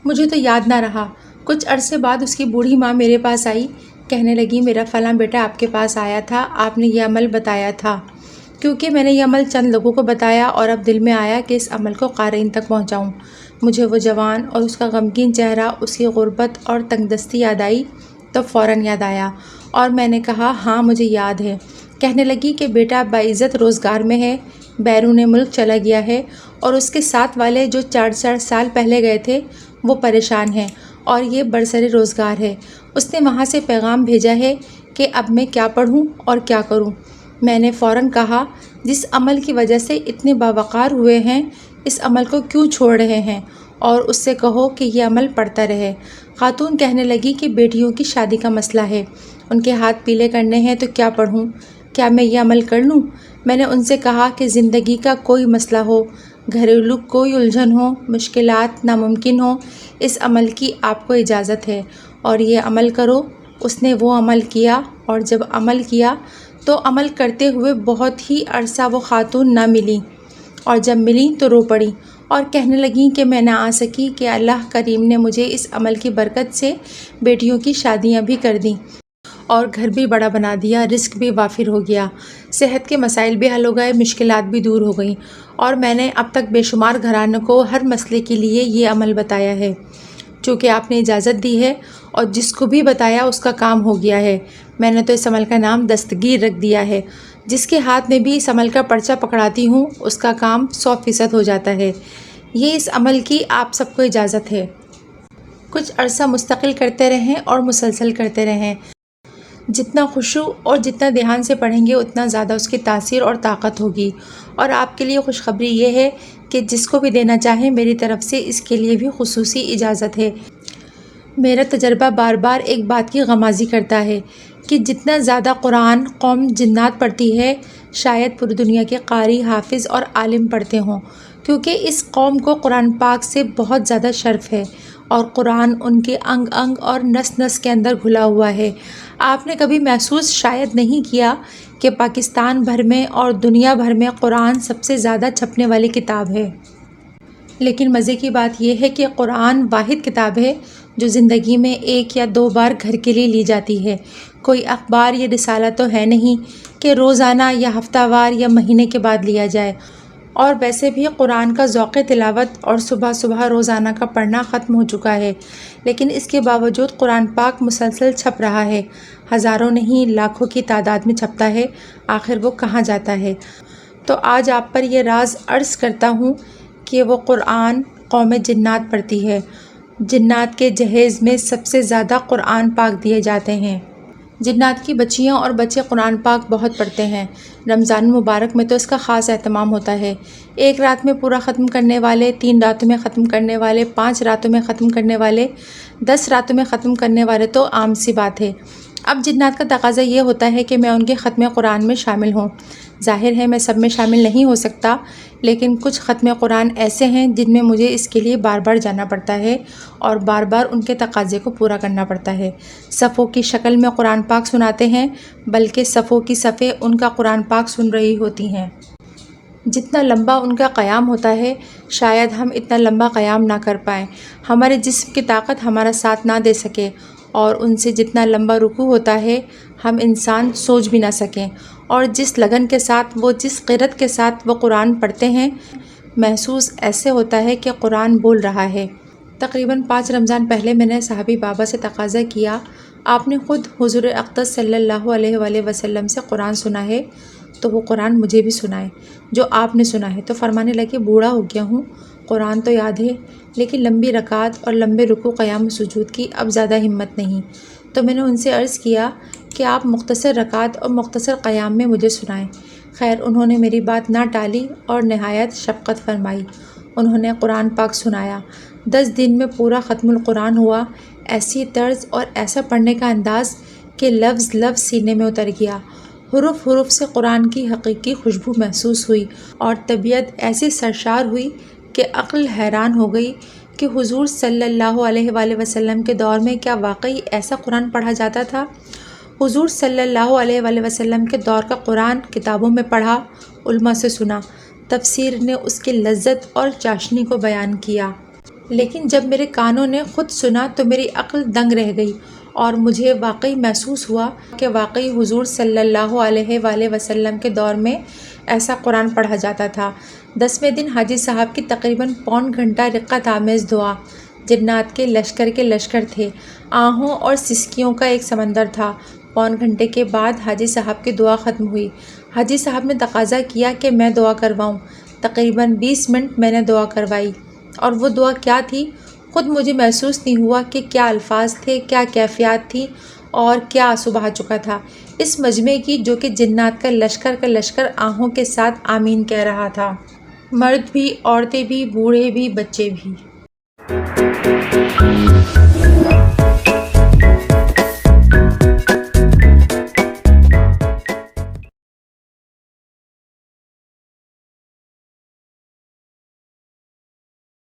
مجھے تو یاد نہ رہا۔ کچھ عرصے بعد اس کی بوڑھی ماں میرے پاس آئی، کہنے لگی میرا فلاں بیٹا آپ کے پاس آیا تھا، آپ نے یہ عمل بتایا تھا۔ کیونکہ میں نے یہ عمل چند لوگوں کو بتایا اور اب دل میں آیا کہ اس عمل کو قارئین تک پہنچاؤں۔ مجھے وہ جوان اور اس کا غمگین چہرہ، اس کی غربت اور تنگ دستی یاد آئی تو فوراً یاد آیا، اور میں نے کہا ہاں مجھے یاد ہے۔ کہنے لگی کہ بیٹا باعزت روزگار میں ہے، بیرون ملک چلا گیا ہے، اور اس کے ساتھ والے جو 4 سال پہلے گئے تھے وہ پریشان ہیں اور یہ برسر روزگار ہے۔ اس نے وہاں سے پیغام بھیجا ہے کہ اب میں کیا پڑھوں اور کیا کروں۔ میں نے فوراً کہا جس عمل کی وجہ سے اتنے باوقار ہوئے ہیں اس عمل کو کیوں چھوڑ رہے ہیں، اور اس سے کہو کہ یہ عمل پڑھتا رہے۔ خاتون کہنے لگی کہ بیٹیوں کی شادی کا مسئلہ ہے، ان کے ہاتھ پیلے کرنے ہیں تو کیا پڑھوں، کیا میں یہ عمل کر لوں؟ میں نے ان سے کہا کہ زندگی کا کوئی مسئلہ ہو، گھریلو کوئی الجھن ہو، مشکلات ناممکن ہو، اس عمل کی آپ کو اجازت ہے اور یہ عمل کرو۔ اس نے وہ عمل کیا، اور جب عمل کیا تو عمل کرتے ہوئے بہت ہی عرصہ وہ خاتون نہ ملی، اور جب ملی تو رو پڑی اور کہنے لگیں کہ میں نہ آ سکی کہ اللہ کریم نے مجھے اس عمل کی برکت سے بیٹیوں کی شادیاں بھی کر دیں اور گھر بھی بڑا بنا دیا، رزق بھی وافر ہو گیا، صحت کے مسائل بھی حل ہو گئے، مشکلات بھی دور ہو گئیں، اور میں نے اب تک بے شمار گھرانوں کو ہر مسئلے کے لیے یہ عمل بتایا ہے۔ چونکہ آپ نے اجازت دی ہے اور جس کو بھی بتایا اس کا کام ہو گیا ہے۔ میں نے تو اس عمل کا نام دستگیر رکھ دیا ہے۔ جس کے ہاتھ میں بھی اس عمل کا پرچہ پکڑاتی ہوں اس کا کام 100% ہو جاتا ہے۔ یہ اس عمل کی آپ سب کو اجازت ہے۔ کچھ عرصہ مستقل کرتے رہیں اور مسلسل کرتے رہیں۔ جتنا خشوع اور جتنا دھیان سے پڑھیں گے اتنا زیادہ اس کی تاثیر اور طاقت ہوگی۔ اور آپ کے لیے خوشخبری یہ ہے کہ جس کو بھی دینا چاہیں میری طرف سے اس کے لیے بھی خصوصی اجازت ہے۔ میرا تجربہ بار بار ایک بات کی غمازی کرتا ہے کہ جتنا زیادہ قرآن قوم جنات پڑھتی ہے شاید پوری دنیا کے قاری، حافظ اور عالم پڑھتے ہوں، کیونکہ اس قوم کو قرآن پاک سے بہت زیادہ شرف ہے اور قرآن ان کے انگ انگ اور نس نس کے اندر گھلا ہوا ہے۔ آپ نے کبھی محسوس شاید نہیں کیا کہ پاکستان بھر میں اور دنیا بھر میں قرآن سب سے زیادہ چھپنے والی کتاب ہے۔ لیکن مزے کی بات یہ ہے کہ قرآن واحد کتاب ہے جو زندگی میں 1 یا 2 بار گھر کے لیے لی جاتی ہے۔ کوئی اخبار یا رسالہ تو ہے نہیں کہ روزانہ یا ہفتہ وار یا مہینے کے بعد لیا جائے، اور ویسے بھی قرآن کا ذوق تلاوت اور صبح صبح روزانہ کا پڑھنا ختم ہو چکا ہے، لیکن اس کے باوجود قرآن پاک مسلسل چھپ رہا ہے، ہزاروں نہیں لاکھوں کی تعداد میں چھپتا ہے۔ آخر وہ کہاں جاتا ہے؟ تو آج آپ پر یہ راز عرض کرتا ہوں کہ وہ قرآن قوم جنات پڑھتی ہے۔ جنات کے جہیز میں سب سے زیادہ قرآن پاک دیے جاتے ہیں۔ جنات کی بچیاں اور بچے قرآن پاک بہت پڑھتے ہیں۔ رمضان المبارک میں تو اس کا خاص اہتمام ہوتا ہے۔ 1 رات میں پورا ختم کرنے والے، 3 راتوں میں ختم کرنے والے، 5 راتوں میں ختم کرنے والے، 10 راتوں میں ختم کرنے والے تو عام سی بات ہے۔ اب جنات کا تقاضا یہ ہوتا ہے کہ میں ان کے ختم قرآن میں شامل ہوں۔ ظاہر ہے میں سب میں شامل نہیں ہو سکتا، لیکن کچھ ختم قرآن ایسے ہیں جن میں مجھے اس کے لیے بار بار جانا پڑتا ہے اور بار بار ان کے تقاضے کو پورا کرنا پڑتا ہے۔ صفوں کی شکل میں قرآن پاک سناتے ہیں، بلکہ صفوں کی صفیں ان کا قرآن پاک سن رہی ہوتی ہیں۔ جتنا لمبا ان کا قیام ہوتا ہے شاید ہم اتنا لمبا قیام نہ کر پائیں، ہمارے جسم کی طاقت ہمارا ساتھ نہ دے سکے، اور ان سے جتنا لمبا رکوع ہوتا ہے ہم انسان سوچ بھی نہ سکیں، اور جس لگن کے ساتھ وہ، جس قرت کے ساتھ وہ قرآن پڑھتے ہیں محسوس ایسے ہوتا ہے کہ قرآن بول رہا ہے۔ تقریباً 5 رمضان پہلے میں نے صحابی بابا سے تقاضا کیا آپ نے خود حضور اقدس صلی اللہ علیہ وآلہ وسلم سے قرآن سنا ہے تو وہ قرآن مجھے بھی سنائے جو آپ نے سنا ہے۔ تو فرمانے لگے بوڑھا ہو گیا ہوں، قرآن تو یاد ہے لیکن لمبی رکعت اور لمبے رکوع قیام و سجود کی اب زیادہ ہمت نہیں۔ تو میں نے ان سے عرض کیا کہ آپ مختصر رکعت اور مختصر قیام میں مجھے سنائیں۔ خیر انہوں نے میری بات نہ ٹالی اور نہایت شفقت فرمائی، انہوں نے قرآن پاک سنایا۔ 10 دن میں پورا ختم القرآن ہوا، ایسی طرز اور ایسا پڑھنے کا انداز کہ لفظ لفظ سینے میں اتر گیا، حرف حرف سے قرآن کی حقیقی خوشبو محسوس ہوئی، اور طبیعت ایسی سرشار ہوئی کہ عقل حیران ہو گئی کہ حضور صلی اللہ علیہ وآلہ وسلم کے دور میں کیا واقعی ایسا قرآن پڑھا جاتا تھا؟ حضور صلی اللہ علیہ وآلہ وسلم کے دور کا قرآن کتابوں میں پڑھا، علماء سے سنا، تفسیر نے اس کی لذت اور چاشنی کو بیان کیا، لیکن جب میرے کانوں نے خود سنا تو میری عقل دنگ رہ گئی اور مجھے واقعی محسوس ہوا کہ واقعی حضور صلی اللہ علیہ وآلہ وسلم کے دور میں ایسا قرآن پڑھا جاتا تھا۔ 10ویں دن حاجی صاحب کی تقریباً پون گھنٹہ رقت آمیز دعا، جنات کے لشکر تھے، آہوں اور سسکیوں کا ایک سمندر تھا۔ پون گھنٹے کے بعد حاجی صاحب کی دعا ختم ہوئی۔ حاجی صاحب نے تقاضا کیا کہ میں دعا کرواؤں۔ تقریباً 20 منٹ میں نے دعا کروائی، اور وہ دعا کیا تھی خود مجھے محسوس نہیں ہوا کہ کیا الفاظ تھے، کیا کیفیات تھی اور کیا آنسو بہا چکا تھا اس مجمع کی، جو کہ جنات کا لشکر آہوں کے ساتھ آمین کہہ رہا تھا، مرد بھی، عورتیں بھی، بوڑھے بھی، بچے بھی۔